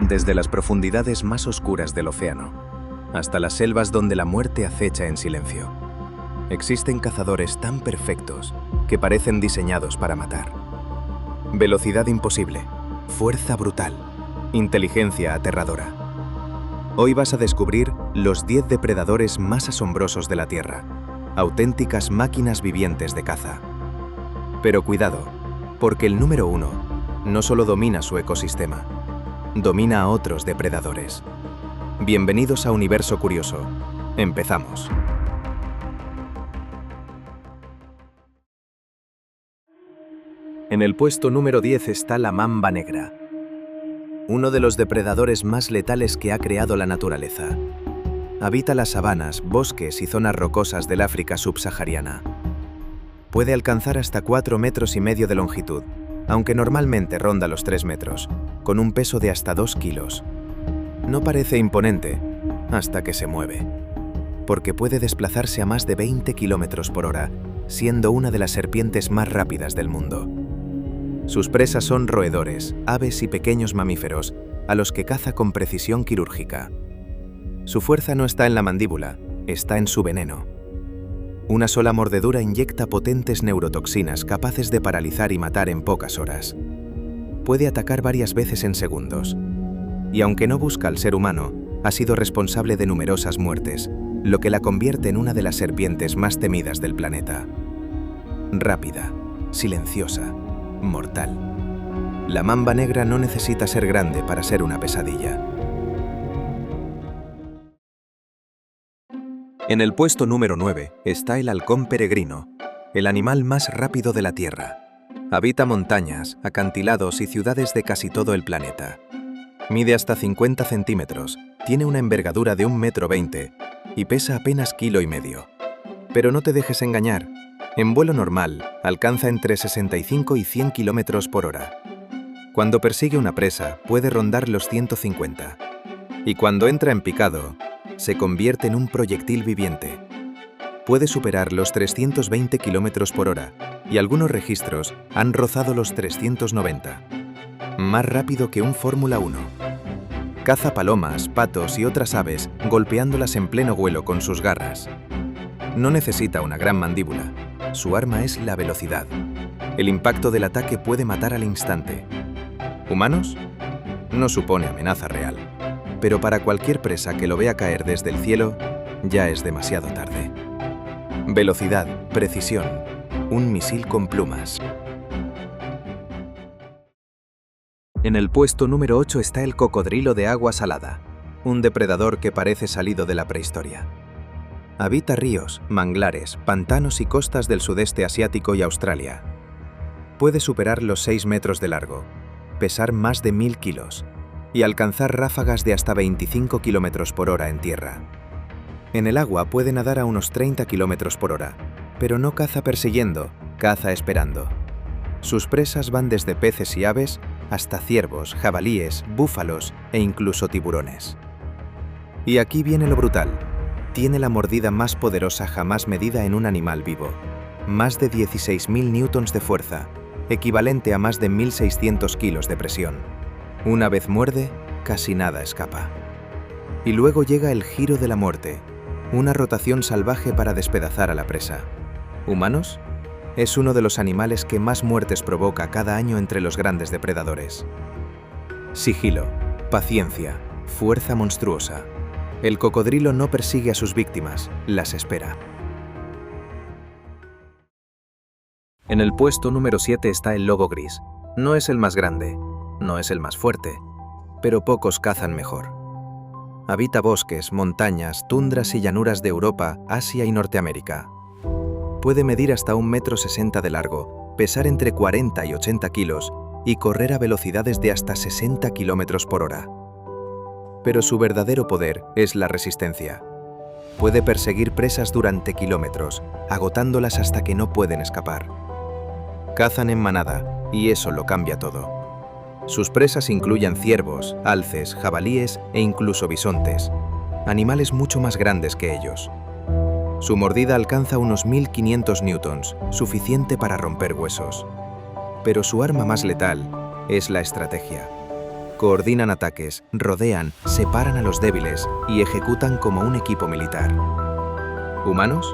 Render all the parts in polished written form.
Desde las profundidades más oscuras del océano, hasta las selvas donde la muerte acecha en silencio, existen cazadores tan perfectos que parecen diseñados para matar. Velocidad imposible, fuerza brutal, inteligencia aterradora. Hoy vas a descubrir los 10 depredadores más asombrosos de la Tierra, auténticas máquinas vivientes de caza. Pero cuidado, porque el número 1 no solo domina su ecosistema, domina a otros depredadores. Bienvenidos a Universo Curioso. Empezamos. En el puesto número 10 está la mamba negra, uno de los depredadores más letales que ha creado la naturaleza. Habita las sabanas, bosques y zonas rocosas del África subsahariana. Puede alcanzar hasta 4,5 metros de longitud, aunque normalmente ronda los 3 metros, con un peso de hasta 2 kilos. No parece imponente hasta que se mueve, porque puede desplazarse a más de 20 kilómetros por hora, siendo una de las serpientes más rápidas del mundo. Sus presas son roedores, aves y pequeños mamíferos, a los que caza con precisión quirúrgica. Su fuerza no está en la mandíbula, está en su veneno. Una sola mordedura inyecta potentes neurotoxinas capaces de paralizar y matar en pocas horas. Puede atacar varias veces en segundos. Y aunque no busca al ser humano, ha sido responsable de numerosas muertes, lo que la convierte en una de las serpientes más temidas del planeta. Rápida, silenciosa, mortal. La mamba negra no necesita ser grande para ser una pesadilla. En el puesto número 9 está el halcón peregrino, el animal más rápido de la Tierra. Habita montañas, acantilados y ciudades de casi todo el planeta. Mide hasta 50 centímetros, tiene una envergadura de 1,20 m y pesa apenas 1,5 kg. Pero no te dejes engañar. En vuelo normal, alcanza entre 65 y 100 kilómetros por hora. Cuando persigue una presa, puede rondar los 150. Y cuando entra en picado, se convierte en un proyectil viviente. Puede superar los 320 kilómetros por hora y algunos registros han rozado los 390. Más rápido que un Fórmula 1. Caza palomas, patos y otras aves golpeándolas en pleno vuelo con sus garras. No necesita una gran mandíbula. Su arma es la velocidad. El impacto del ataque puede matar al instante. ¿Humanos? No supone amenaza real. Pero para cualquier presa que lo vea caer desde el cielo, ya es demasiado tarde. Velocidad, precisión, un misil con plumas. En el puesto número 8 está el cocodrilo de agua salada, un depredador que parece salido de la prehistoria. Habita ríos, manglares, pantanos y costas del sudeste asiático y Australia. Puede superar los 6 metros de largo, pesar más de 1.000 kilos y alcanzar ráfagas de hasta 25 kilómetros por hora en tierra. En el agua puede nadar a unos 30 kilómetros por hora, pero no caza persiguiendo, caza esperando. Sus presas van desde peces y aves hasta ciervos, jabalíes, búfalos e incluso tiburones. Y aquí viene lo brutal. Tiene la mordida más poderosa jamás medida en un animal vivo. Más de 16.000 newtons de fuerza, equivalente a más de 1.600 kilos de presión. Una vez muerde, casi nada escapa. Y luego llega el giro de la muerte, una rotación salvaje para despedazar a la presa. ¿Humanos? Es uno de los animales que más muertes provoca cada año entre los grandes depredadores. Sigilo, paciencia, fuerza monstruosa. El cocodrilo no persigue a sus víctimas, las espera. En el puesto número 7 está el lobo gris. No es el más grande, no es el más fuerte, pero pocos cazan mejor. Habita bosques, montañas, tundras y llanuras de Europa, Asia y Norteamérica. Puede medir hasta 1,60 m de largo, pesar entre 40 y 80 kilos y correr a velocidades de hasta 60 kilómetros por hora. Pero su verdadero poder es la resistencia. Puede perseguir presas durante kilómetros, agotándolas hasta que no pueden escapar. Cazan en manada, y eso lo cambia todo. Sus presas incluyen ciervos, alces, jabalíes e incluso bisontes, animales mucho más grandes que ellos. Su mordida alcanza unos 1.500 newtons, suficiente para romper huesos. Pero su arma más letal es la estrategia. Coordinan ataques, rodean, separan a los débiles y ejecutan como un equipo militar. ¿Humanos?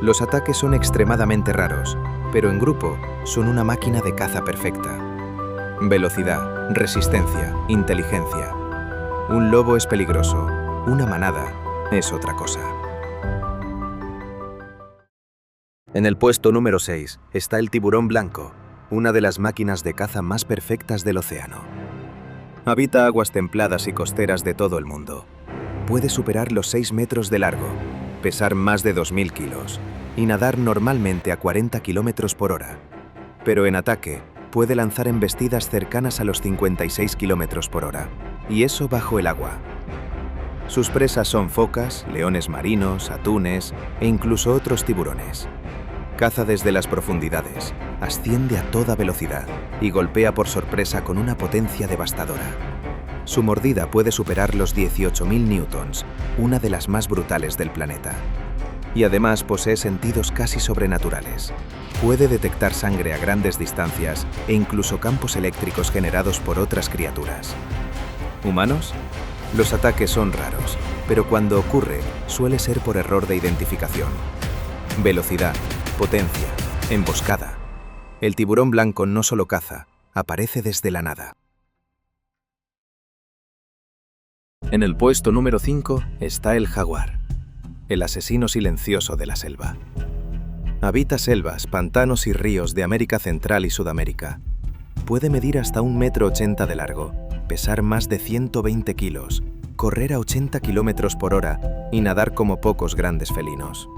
Los ataques son extremadamente raros, pero en grupo son una máquina de caza perfecta. Velocidad, resistencia, inteligencia. Un lobo es peligroso, una manada es otra cosa. En el puesto número 6 está el tiburón blanco, una de las máquinas de caza más perfectas del océano. Habita aguas templadas y costeras de todo el mundo. Puede superar los 6 metros de largo, pesar más de 2.000 kilos y nadar normalmente a 40 kilómetros por hora. Pero en ataque, puede lanzar embestidas cercanas a los 56 kilómetros por hora, y eso bajo el agua. Sus presas son focas, leones marinos, atunes e incluso otros tiburones. Caza desde las profundidades, asciende a toda velocidad y golpea por sorpresa con una potencia devastadora. Su mordida puede superar los 18.000 newtons, una de las más brutales del planeta. Y además posee sentidos casi sobrenaturales. Puede detectar sangre a grandes distancias e incluso campos eléctricos generados por otras criaturas. ¿Humanos? Los ataques son raros, pero cuando ocurre, suele ser por error de identificación. Velocidad, potencia, emboscada. El tiburón blanco no solo caza, aparece desde la nada. En el puesto número 5 está el jaguar, el asesino silencioso de la selva. Habita selvas, pantanos y ríos de América Central y Sudamérica. Puede medir hasta 1,80 m de largo, pesar más de 120 kilos, correr a 80 kilómetros por hora y nadar como pocos grandes felinos.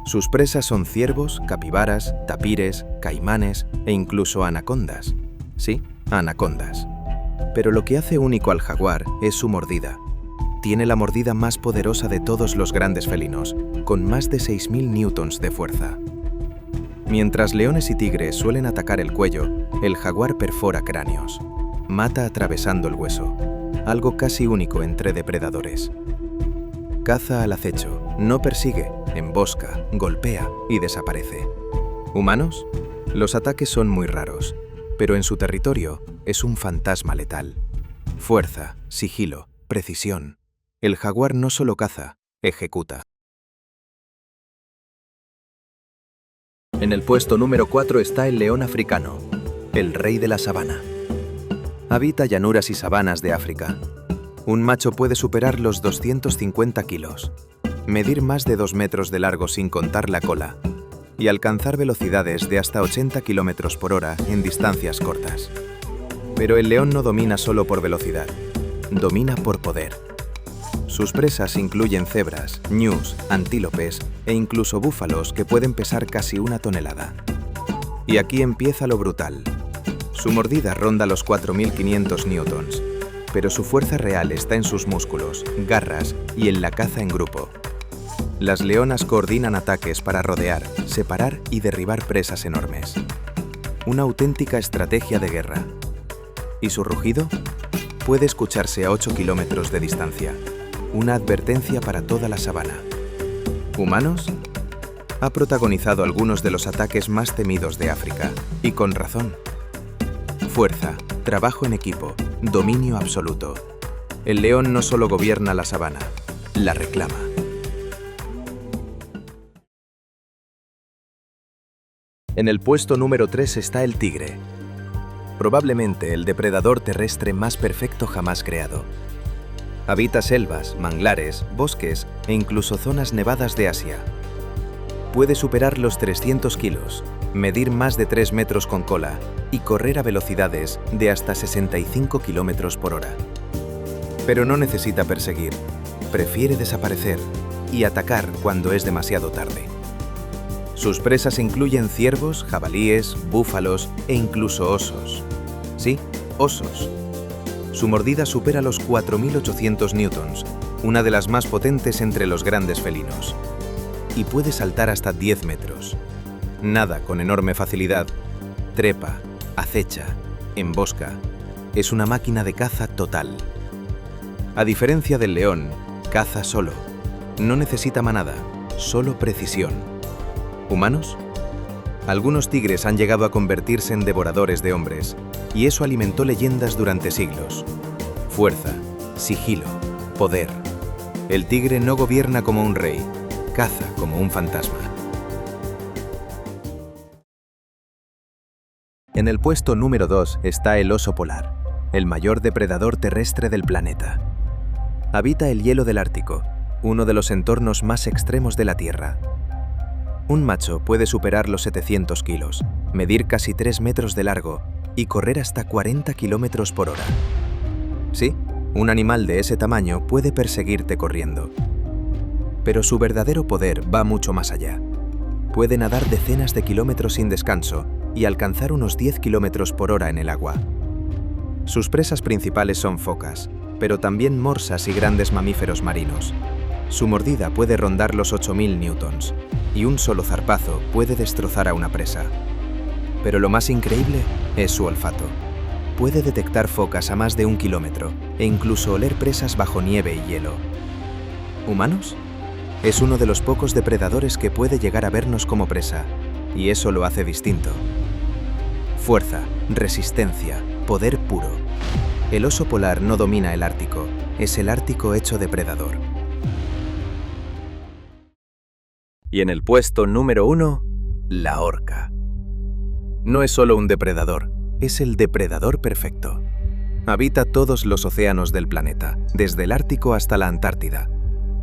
Sus presas son ciervos, capibaras, tapires, caimanes e incluso anacondas. Sí, anacondas. Pero lo que hace único al jaguar es su mordida. Tiene la mordida más poderosa de todos los grandes felinos, con más de 6.000 newtons de fuerza. Mientras leones y tigres suelen atacar el cuello, el jaguar perfora cráneos. Mata atravesando el hueso, algo casi único entre depredadores. Caza al acecho, no persigue, embosca, golpea y desaparece. ¿Humanos? Los ataques son muy raros, pero en su territorio es un fantasma letal. Fuerza, sigilo, precisión. El jaguar no solo caza, ejecuta. En el puesto número 4 está el león africano, el rey de la sabana. Habita llanuras y sabanas de África. Un macho puede superar los 250 kilos, medir más de 2 metros de largo sin contar la cola, y alcanzar velocidades de hasta 80 kilómetros por hora en distancias cortas. Pero el león no domina solo por velocidad, domina por poder. Sus presas incluyen cebras, ñus, antílopes e incluso búfalos que pueden pesar casi 1 tonelada. Y aquí empieza lo brutal. Su mordida ronda los 4.500 newtons, pero su fuerza real está en sus músculos, garras y en la caza en grupo. Las leonas coordinan ataques para rodear, separar y derribar presas enormes. Una auténtica estrategia de guerra. ¿Y su rugido? Puede escucharse a 8 kilómetros de distancia. Una advertencia para toda la sabana. ¿Humanos? Ha protagonizado algunos de los ataques más temidos de África, y con razón. Fuerza, trabajo en equipo, dominio absoluto. El león no solo gobierna la sabana, la reclama. En el puesto número 3 está el tigre. Probablemente el depredador terrestre más perfecto jamás creado. Habita selvas, manglares, bosques e incluso zonas nevadas de Asia. Puede superar los 300 kilos, medir más de 3 metros con cola y correr a velocidades de hasta 65 kilómetros por hora. Pero no necesita perseguir, prefiere desaparecer y atacar cuando es demasiado tarde. Sus presas incluyen ciervos, jabalíes, búfalos e incluso osos. Sí, osos. Su mordida supera los 4.800 newtons, una de las más potentes entre los grandes felinos. Y puede saltar hasta 10 metros. Nada con enorme facilidad. Trepa, acecha, embosca. Es una máquina de caza total. A diferencia del león, caza solo. No necesita manada, solo precisión. ¿Humanos? Algunos tigres han llegado a convertirse en devoradores de hombres, y eso alimentó leyendas durante siglos. Fuerza, sigilo, poder. El tigre no gobierna como un rey, caza como un fantasma. En el puesto número 2 está el oso polar, el mayor depredador terrestre del planeta. Habita el hielo del Ártico, uno de los entornos más extremos de la Tierra. Un macho puede superar los 700 kilos, medir casi 3 metros de largo y correr hasta 40 kilómetros por hora. Sí, un animal de ese tamaño puede perseguirte corriendo. Pero su verdadero poder va mucho más allá. Puede nadar decenas de kilómetros sin descanso y alcanzar unos 10 kilómetros por hora en el agua. Sus presas principales son focas, pero también morsas y grandes mamíferos marinos. Su mordida puede rondar los 8000 newtons, y un solo zarpazo puede destrozar a una presa. Pero lo más increíble es su olfato. Puede detectar focas a más de 1 kilómetro e incluso oler presas bajo nieve y hielo. ¿Humanos? Es uno de los pocos depredadores que puede llegar a vernos como presa, y eso lo hace distinto. Fuerza, resistencia, poder puro. El oso polar no domina el Ártico, es el Ártico hecho depredador. Y en el puesto número 1, la orca. No es solo un depredador, es el depredador perfecto. Habita todos los océanos del planeta, desde el Ártico hasta la Antártida.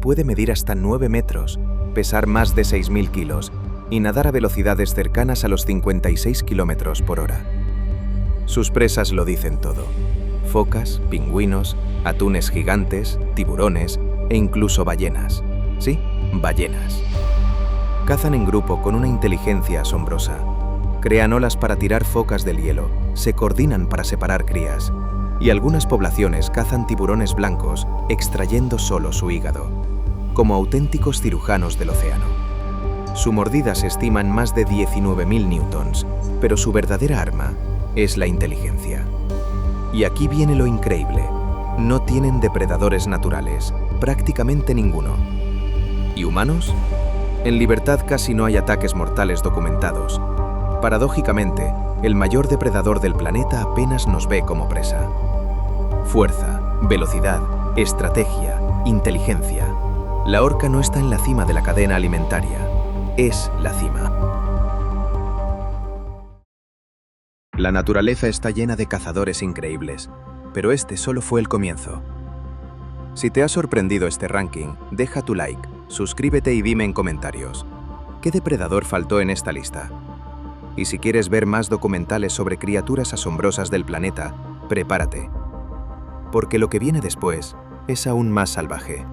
Puede medir hasta 9 metros, pesar más de 6000 kilos y nadar a velocidades cercanas a los 56 kilómetros por hora. Sus presas lo dicen todo. Focas, pingüinos, atunes gigantes, tiburones e incluso ballenas. Sí, ballenas. Cazan en grupo con una inteligencia asombrosa. Crean olas para tirar focas del hielo, se coordinan para separar crías, y algunas poblaciones cazan tiburones blancos extrayendo solo su hígado, como auténticos cirujanos del océano. Su mordida se estima en más de 19.000 newtons, pero su verdadera arma es la inteligencia. Y aquí viene lo increíble. No tienen depredadores naturales, prácticamente ninguno. ¿Y humanos? En libertad casi no hay ataques mortales documentados. Paradójicamente, el mayor depredador del planeta apenas nos ve como presa. Fuerza, velocidad, estrategia, inteligencia. La orca no está en la cima de la cadena alimentaria, es la cima. La naturaleza está llena de cazadores increíbles, pero este solo fue el comienzo. Si te ha sorprendido este ranking, deja tu like, suscríbete y dime en comentarios, ¿qué depredador faltó en esta lista? Y si quieres ver más documentales sobre criaturas asombrosas del planeta, prepárate, porque lo que viene después es aún más salvaje.